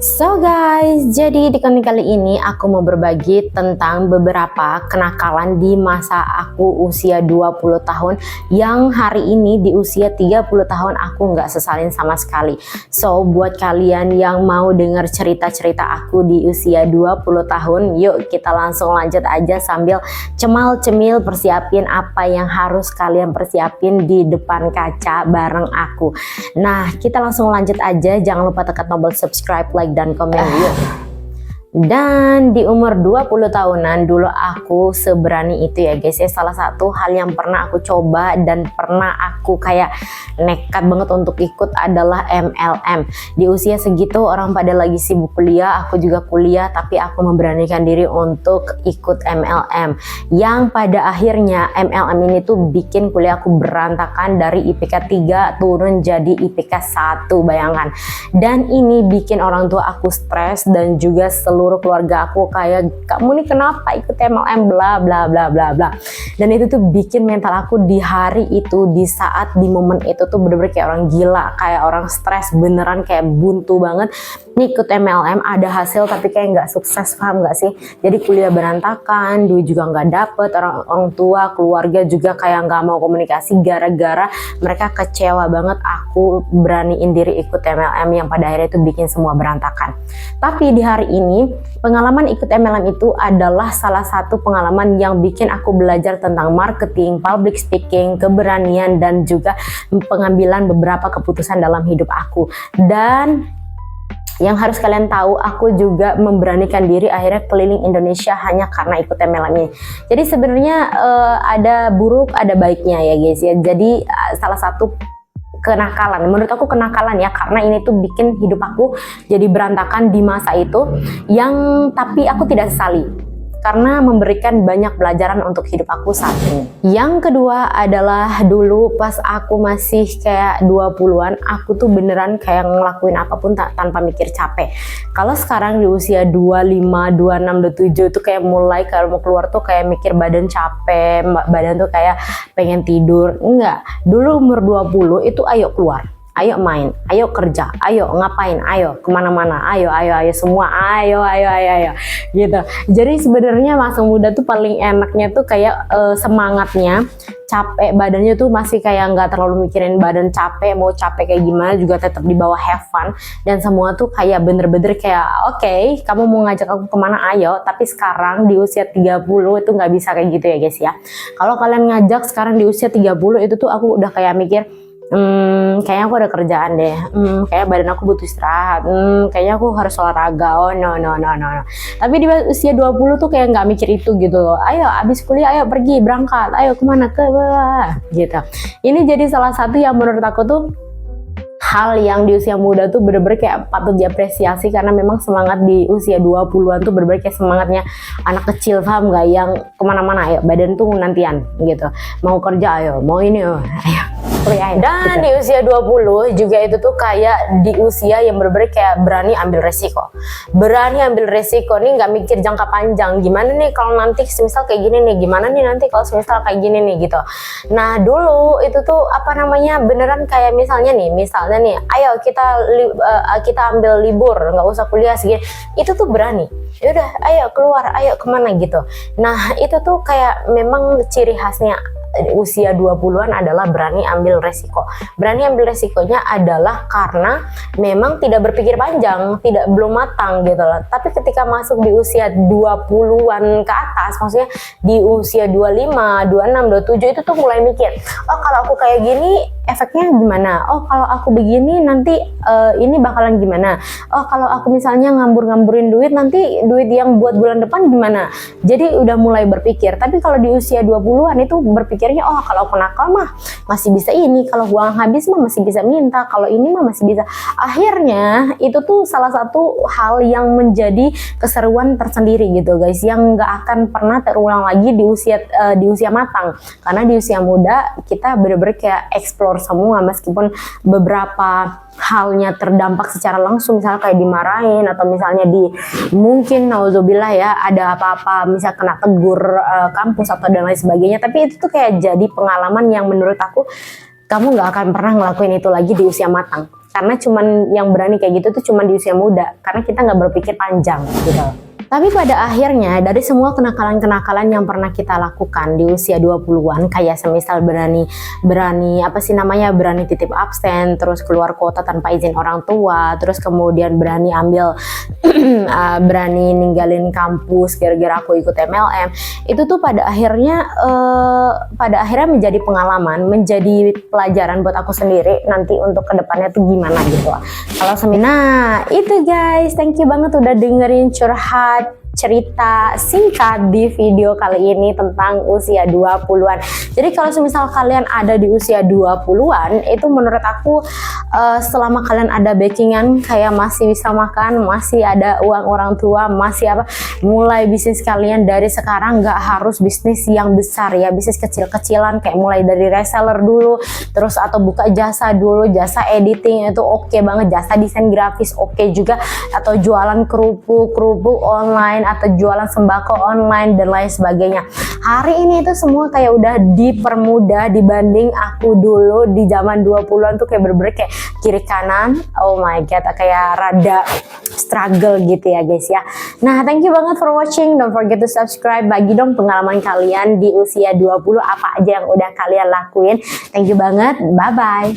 So guys, jadi di konten kali ini aku mau berbagi tentang beberapa kenakalan di masa aku usia 20 tahun yang hari ini di usia 30 tahun aku nggak sesalin sama sekali. So buat kalian yang mau dengar cerita-cerita aku di usia 20 tahun, yuk kita langsung lanjut aja sambil cemal-cemil persiapin apa yang harus kalian persiapin di depan kaca bareng aku. Nah, kita langsung lanjut aja, jangan lupa tekan tombol subscribe, like, dan komen yuk. Dan di umur 20 tahunan dulu aku seberani itu ya guys ya. Salah satu hal yang pernah aku coba dan pernah aku kayak nekat banget untuk ikut adalah MLM. Di usia segitu orang pada lagi sibuk kuliah, aku juga kuliah, tapi aku memberanikan diri untuk ikut MLM. Yang pada akhirnya MLM ini tuh bikin kuliah aku berantakan dari IPK 3 turun jadi IPK 1, bayangkan. Dan ini bikin orang tua aku stres dan juga seluruh keluarga aku kayak, kamu nih kenapa ikut MLM bla bla bla bla bla. Dan itu tuh bikin mental aku di hari itu, di saat, di momen itu tuh bener-bener kayak orang gila, kayak orang stres beneran, kayak buntu banget. Nih ikut MLM ada hasil tapi kayak nggak sukses, paham nggak sih? Jadi kuliah berantakan, duit juga nggak dapet, orang tua, keluarga juga kayak nggak mau komunikasi gara-gara mereka kecewa banget aku beraniin diri ikut MLM yang pada akhirnya itu bikin semua berantakan. Tapi di hari ini pengalaman ikut MLM itu adalah salah satu pengalaman yang bikin aku belajar tentang marketing, public speaking, keberanian, dan juga pengambilan beberapa keputusan dalam hidup aku. Dan yang harus kalian tahu, aku juga memberanikan diri akhirnya keliling Indonesia hanya karena ikut MLM ini. Jadi sebenarnya ada buruk, ada baiknya ya guys ya. Jadi salah satu kenakalan, menurut aku kenakalan ya, karena ini tuh bikin hidup aku jadi berantakan di masa itu, yang tapi aku tidak sesali karena memberikan banyak pelajaran untuk hidup aku saat ini. Yang kedua adalah dulu pas aku masih kayak 20-an, aku tuh beneran kayak ngelakuin apapun tanpa mikir capek. Kalau sekarang di usia 25, 26, 27 itu kayak mulai kalau mau keluar tuh kayak mikir badan capek, badan tuh kayak pengen tidur. Enggak, dulu umur 20 itu ayo keluar, ayo main, ayo kerja, ayo ngapain, ayo kemana-mana, ayo semua, ayo gitu. Jadi sebenarnya masa muda tuh paling enaknya tuh kayak semangatnya, capek badannya tuh masih kayak nggak terlalu mikirin badan capek, mau capek kayak gimana juga tetap di bawah, have fun, dan semua tuh kayak bener-bener kayak oke, kamu mau ngajak aku kemana ayo. Tapi sekarang di usia 30 itu nggak bisa kayak gitu ya guys ya. Kalau kalian ngajak sekarang di usia 30 itu tuh aku udah kayak mikir, kayaknya aku ada kerjaan deh, kayak badan aku butuh istirahat, kayaknya aku harus olahraga, oh no. Tapi di usia 20 tuh kayak nggak mikir itu gitu loh. Ayo abis kuliah, ayo pergi, berangkat, ayo kemana, ke gitu. Ini jadi salah satu yang menurut aku tuh hal yang di usia muda tuh bener-bener kayak patut diapresiasi, karena memang semangat di usia 20-an tuh bener-bener kayak semangatnya anak kecil, paham nggak? Yang kemana-mana ayo, badan tuh nantian gitu, mau kerja ayo, mau ini ayo. Dan di usia 20 juga itu tuh kayak di usia yang bener-bener kayak berani ambil resiko. Berani ambil resiko nih, nggak mikir jangka panjang. Gimana nih kalau nanti semisal kayak gini nih, gimana nih nanti kalau semisal kayak gini nih gitu. Nah dulu itu tuh apa namanya, beneran kayak misalnya nih, ayo kita ambil libur, nggak usah kuliah segini. Itu tuh berani. Yaudah ayo keluar, ayo kemana gitu. Nah itu tuh kayak memang ciri khasnya usia 20-an adalah berani ambil resiko. Berani ambil resikonya adalah karena memang tidak berpikir panjang, belum matang gitu loh. Tapi ketika masuk di usia 20-an ke atas, maksudnya di usia 25, 26, 27 itu tuh mulai mikir, oh kalau aku kayak gini efeknya gimana? Oh kalau aku begini nanti ini bakalan gimana? Oh kalau aku misalnya ngambur-ngamburin duit, nanti duit yang buat bulan depan gimana? Jadi udah mulai berpikir. Tapi kalau di usia 20-an itu berpikirnya, oh kalau aku nakal mah masih bisa ini, kalau uang habis mah masih bisa minta, kalau ini mah masih bisa. Akhirnya itu tuh salah satu hal yang menjadi keseruan tersendiri gitu guys, yang nggak akan pernah terulang lagi di usia matang. Karena di usia muda kita bener-bener kayak explore semua, meskipun beberapa halnya terdampak secara langsung, misalnya kayak dimarahin atau misalnya mungkin nauzubillah ya ada apa-apa, misalnya kena tegur kampus atau dan lain sebagainya. Tapi itu tuh kayak jadi pengalaman yang menurut aku kamu nggak akan pernah ngelakuin itu lagi di usia matang. karena cuman yang berani kayak gitu tuh cuman di usia muda, karena kita nggak berpikir panjang gitu. Tapi pada akhirnya dari semua kenakalan-kenakalan yang pernah kita lakukan di usia 20-an, kayak semisal berani berani titip absen, terus keluar kota tanpa izin orang tua, terus kemudian berani ambil berani ninggalin kampus gara-gara aku ikut MLM, itu tuh pada akhirnya menjadi pengalaman, menjadi pelajaran buat aku sendiri nanti untuk kedepannya tuh gimana gitu. Nah itu guys, thank you banget udah dengerin curhat cerita singkat di video kali ini tentang usia 20-an. Jadi kalau misal kalian ada di usia 20-an, itu menurut aku selama kalian ada backingan, kayak masih bisa makan, masih ada uang orang tua, masih mulai bisnis kalian dari sekarang, nggak harus bisnis yang besar ya, bisnis kecil-kecilan kayak mulai dari reseller dulu, terus atau buka jasa dulu, jasa editing itu oke banget, jasa desain grafis oke juga, atau jualan kerupuk online, atau jualan sembako online dan lain sebagainya. Hari ini itu semua kayak udah dipermudah dibanding aku dulu di zaman 20-an tuh kayak bener-bener kayak kiri kanan, oh my god, kayak rada struggle gitu ya guys ya. Nah, thank you banget for watching, don't forget to subscribe, bagi dong pengalaman kalian di usia 20 apa aja yang udah kalian lakuin. Thank you banget, bye bye.